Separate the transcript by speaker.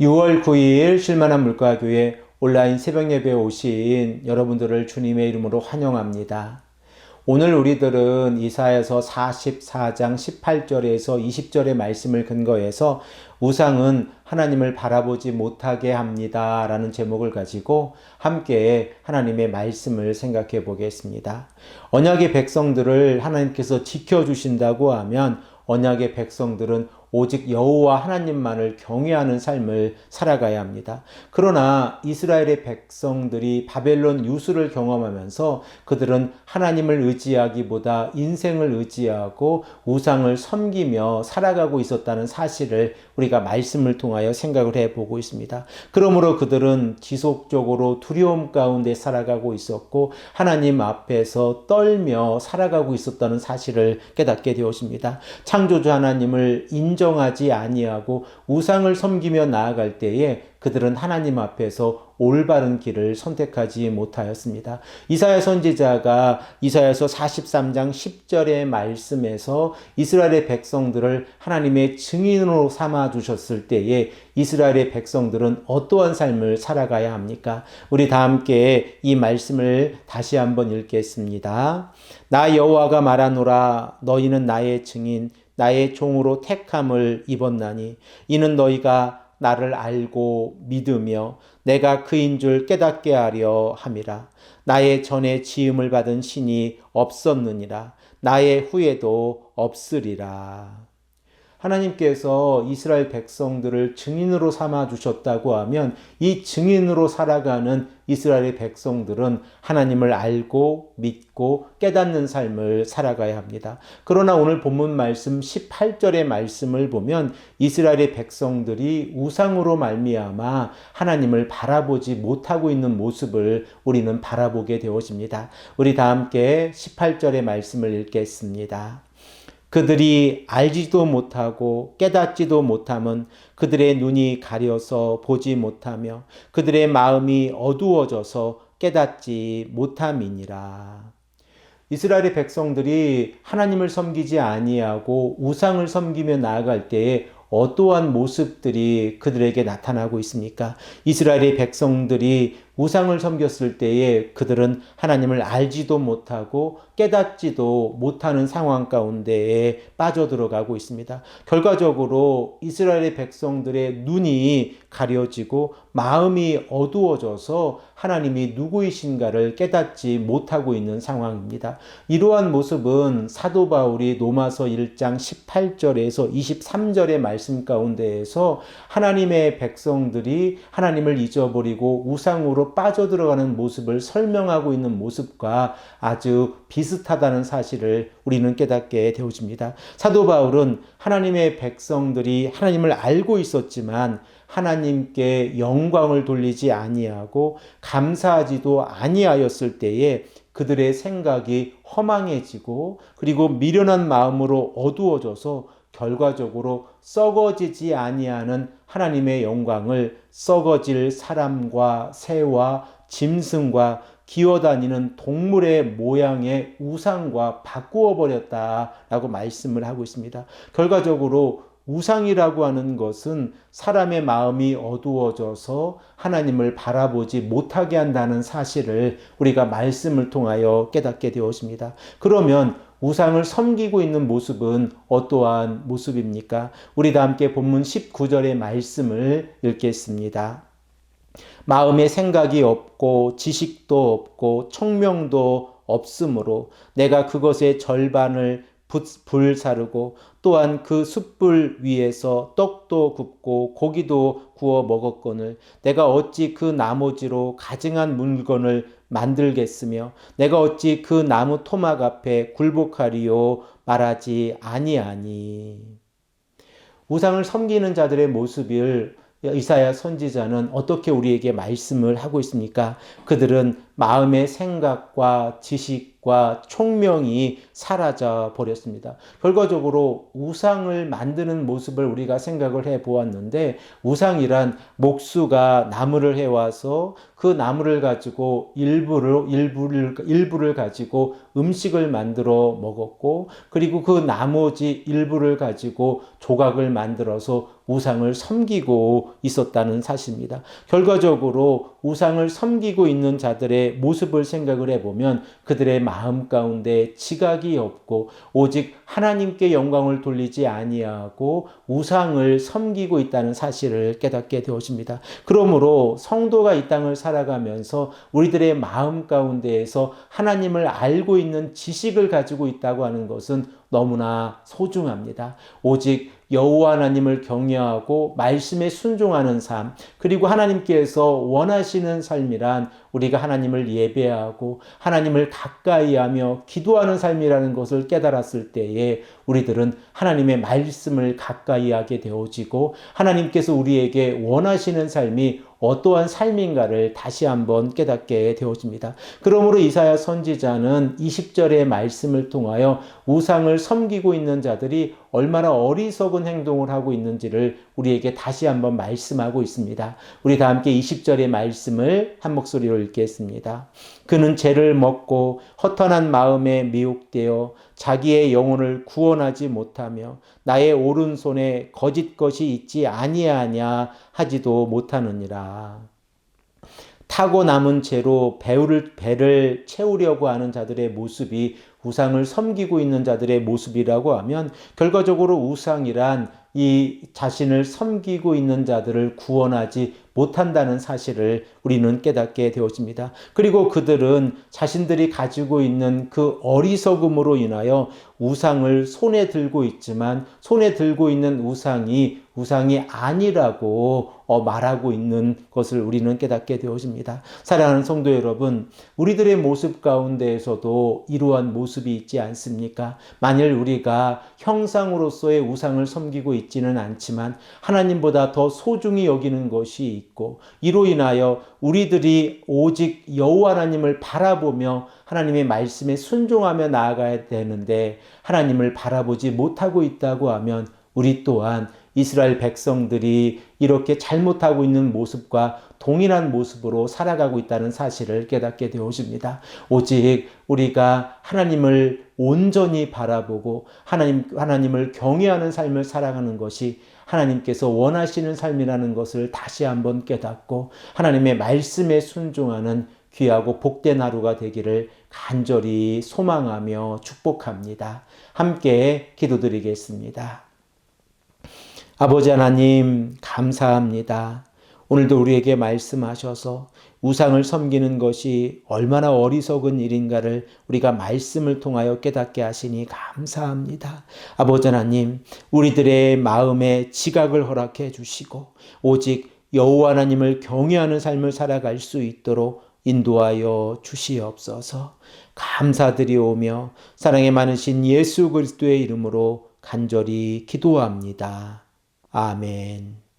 Speaker 1: 6월 9일 쉴만한 물가교회 온라인 새벽 예배에 오신 여러분들을 주님의 이름으로 환영합니다. 오늘 우리들은 이사야서 44장 18절에서 20절의 말씀을 근거해서 우상은 하나님을 바라보지 못하게 합니다 라는 제목을 가지고 함께 하나님의 말씀을 생각해 보겠습니다. 언약의 백성들을 하나님께서 지켜주신다고 하면 언약의 백성들은 오직 여호와 하나님만을 경외하는 삶을 살아가야 합니다. 그러나 이스라엘의 백성들이 바벨론 유수를 경험하면서 그들은 하나님을 의지하기보다 인생을 의지하고 우상을 섬기며 살아가고 있었다는 사실을 우리가 말씀을 통하여 생각을 해보고 있습니다. 그러므로 그들은 지속적으로 두려움 가운데 살아가고 있었고 하나님 앞에서 떨며 살아가고 있었다는 사실을 깨닫게 되었습니다. 창조주 하나님을 인정하지 아니하고 우상을 섬기며 나아갈 때에 그들은 하나님 앞에서 올바른 길을 선택하지 못하였습니다. 이사야 선지자가 이사야서 43장 10절의 말씀에서 이스라엘의 백성들을 하나님의 증인으로 삼아 주셨을 때에 이스라엘의 백성들은 어떠한 삶을 살아가야 합니까? 우리 다 함께 이 말씀을 다시 한번 읽겠습니다. 나 여호와가 말하노라. 너희는 나의 증인 나의 종으로 택함을 입었나니 이는 너희가 나를 알고 믿으며 내가 그인 줄 깨닫게 하려 함이라. 나의 전에 지음을 받은 신이 없었느니라. 나의 후에도 없으리라. 하나님께서 이스라엘 백성들을 증인으로 삼아 주셨다고 하면 이 증인으로 살아가는 이스라엘의 백성들은 하나님을 알고 믿고 깨닫는 삶을 살아가야 합니다. 그러나 오늘 본문 말씀 18절의 말씀을 보면 이스라엘의 백성들이 우상으로 말미암아 하나님을 바라보지 못하고 있는 모습을 우리는 바라보게 되어집니다. 우리 다 함께 18절의 말씀을 읽겠습니다. 그들이 알지도 못하고 깨닫지도 못함은 그들의 눈이 가려서 보지 못하며 그들의 마음이 어두워져서 깨닫지 못함이니라. 이스라엘의 백성들이 하나님을 섬기지 아니하고 우상을 섬기며 나아갈 때에 어떠한 모습들이 그들에게 나타나고 있습니까? 이스라엘의 백성들이 우상을 섬겼을 때에 그들은 하나님을 알지도 못하고 깨닫지도 못하는 상황 가운데에 빠져들어가고 있습니다. 결과적으로 이스라엘의 백성들의 눈이 가려지고 마음이 어두워져서 하나님이 누구이신가를 깨닫지 못하고 있는 상황입니다. 이러한 모습은 사도 바울이 로마서 1장 18절에서 23절의 말씀 가운데에서 하나님의 백성들이 하나님을 잊어버리고 우상으로 빠져들어가는 모습을 설명하고 있는 모습과 아주 비슷하다는 사실을 우리는 깨닫게 되어집니다. 사도 바울은 하나님의 백성들이 하나님을 알고 있었지만 하나님께 영광을 돌리지 아니하고 감사하지도 아니하였을 때에 그들의 생각이 허망해지고 그리고 미련한 마음으로 어두워져서 결과적으로 썩어지지 아니하는 하나님의 영광을 썩어질 사람과 새와 짐승과 기어다니는 동물의 모양의 우상과 바꾸어 버렸다라고 말씀을 하고 있습니다. 결과적으로 우상이라고 하는 것은 사람의 마음이 어두워져서 하나님을 바라보지 못하게 한다는 사실을 우리가 말씀을 통하여 깨닫게 되었습니다. 그러면 우상을 섬기고 있는 모습은 어떠한 모습입니까? 우리 다 함께 본문 19절의 말씀을 읽겠습니다. 마음에 생각이 없고 지식도 없고 총명도 없으므로 내가 그것의 절반을 불사르고 또한 그 숯불 위에서 떡도 굽고 고기도 구워 먹었거늘 내가 어찌 그 나머지로 가증한 물건을 만들겠으며 내가 어찌 그 나무 토막 앞에 굴복하리요 말하지 아니하니. 우상을 섬기는 자들의 모습을 이사야 선지자는 어떻게 우리에게 말씀을 하고 있습니까? 그들은 마음의 생각과 지식과 총명이 사라져 버렸습니다. 결과적으로 우상을 만드는 모습을 우리가 생각을 해 보았는데, 우상이란 목수가 나무를 해와서 그 나무를 가지고 일부를 가지고 음식을 만들어 먹었고, 그리고 그 나머지 일부를 가지고 조각을 만들어서 우상을 섬기고 있었다는 사실입니다. 결과적으로 우상을 섬기고 있는 자들의 모습을 생각을 해보면 그들의 마음 가운데 지각이 없고 오직 하나님께 영광을 돌리지 아니하고 우상을 섬기고 있다는 사실을 깨닫게 되어집니다. 그러므로 성도가 이 땅을 살아가면서 우리들의 마음 가운데에서 하나님을 알고 있는 지식을 가지고 있다고 하는 것은 너무나 소중합니다. 오직 여호와 하나님을 경외하고 말씀에 순종하는 삶, 그리고 하나님께서 원하시는 삶이란 우리가 하나님을 예배하고 하나님을 가까이하며 기도하는 삶이라는 것을 깨달았을 때에 우리들은 하나님의 말씀을 가까이하게 되어지고 하나님께서 우리에게 원하시는 삶이 어떠한 삶인가를 다시 한번 깨닫게 되어집니다. 그러므로 이사야 선지자는 20절의 말씀을 통하여 우상을 섬기고 있는 자들이 얼마나 어리석은 행동을 하고 있는지를 우리에게 다시 한번 말씀하고 있습니다. 우리 다 함께 20절의 말씀을 한 목소리로 읽겠습니다. 그는 죄를 먹고 허탄한 마음에 미혹되어 자기의 영혼을 구원하지 못하며 나의 오른손에 거짓 것이 있지 아니하냐 하지도 못하느니라. 타고 남은 채로 배를 채우려고 하는 자들의 모습이 우상을 섬기고 있는 자들의 모습이라고 하면, 결과적으로 우상이란 이 자신을 섬기고 있는 자들을 구원하지 못한다는 사실을 우리는 깨닫게 되었습니다. 그리고 그들은 자신들이 가지고 있는 그 어리석음으로 인하여 우상을 손에 들고 있지만 손에 들고 있는 우상이 아니라고 말하고 있는 것을 우리는 깨닫게 되어집니다. 사랑하는 성도 여러분, 우리들의 모습 가운데에서도 이러한 모습이 있지 않습니까? 만일 우리가 형상으로서의 우상을 섬기고 있지는 않지만 하나님보다 더 소중히 여기는 것이 있고, 이로 인하여 우리들이 오직 여호와 하나님을 바라보며 하나님의 말씀에 순종하며 나아가야 되는데 하나님을 바라보지 못하고 있다고 하면 우리 또한 이스라엘 백성들이 이렇게 잘못하고 있는 모습과 동일한 모습으로 살아가고 있다는 사실을 깨닫게 되어집니다. 오직 우리가 하나님을 온전히 바라보고 하나님을 경외하는 삶을 살아가는 것이 하나님께서 원하시는 삶이라는 것을 다시 한번 깨닫고 하나님의 말씀에 순종하는 귀하고 복된 하루가 되기를 간절히 소망하며 축복합니다. 함께 기도드리겠습니다. 아버지 하나님, 감사합니다. 오늘도 우리에게 말씀하셔서 우상을 섬기는 것이 얼마나 어리석은 일인가를 우리가 말씀을 통하여 깨닫게 하시니 감사합니다. 아버지 하나님, 우리들의 마음에 지각을 허락해 주시고 오직 여호와 하나님을 경외하는 삶을 살아갈 수 있도록 인도하여 주시옵소서. 감사드리오며 사랑에 많으신 예수 그리스도의 이름으로 간절히 기도합니다. 아멘.